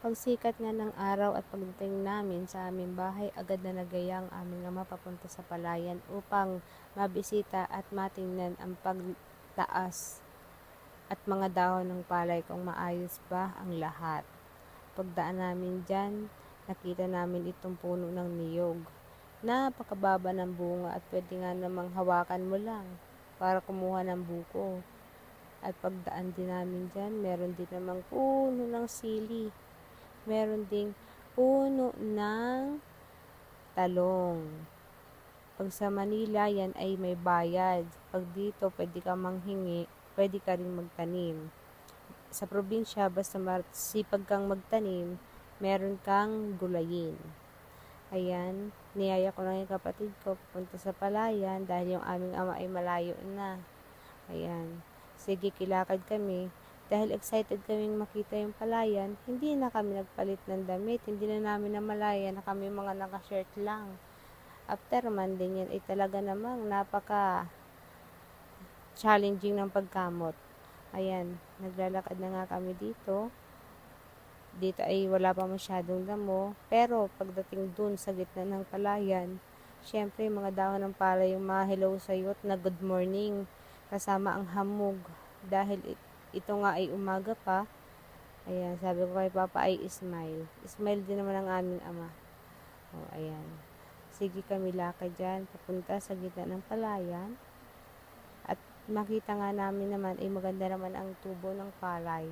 Pagsikat nga ng araw at pagdating namin sa aming bahay, agad na nagaya ang aming ama papunta sa palayan upang mabisita at matingnan ang pagtaas at mga dahon ng palay kung maayos ba ang lahat. Pagdaan namin dyan, nakita namin itong puno ng niyog. Napakababa ng bunga at pwede nga namang hawakan mo lang para kumuha ng buko. At pagdaan din namin dyan, meron din namang puno ng sili. Meron ding puno ng talong. Pag sa Manila, yan ay may bayad. Pag dito, pwede ka manghingi, pwede ka rin magtanim. Sa probinsya, basta sipag kang magtanim, meron kang gulayin. Ayan, niyaya ko lang yung kapatid ko pupunta sa palayan dahil yung aming ama ay malayo na. Ayan, sige, kilakad kami. Dahil excited kaming makita yung palayan, hindi na kami nagpalit ng damit, hindi na namin namalayan na kami mga naka-shirt lang. After man din yan ay talaga namang napaka-challenging ng pagkamot. Ayan, naglalakad na nga kami dito. Dito ay wala pa masyadong damo, pero pagdating dun sa gitna ng palayan, syempre mga dahon ng palay yung mga hello sa'yo at na good morning, kasama ang hamog. Dahil ito nga ay umaga pa, ayan, sabi ko kay Papa ay smile. Smile din naman ang aming ama. O, ayan. Sige kami lakad dyan, papunta sa gitna ng palayan. At makita nga namin naman ay maganda naman ang tubo ng palay.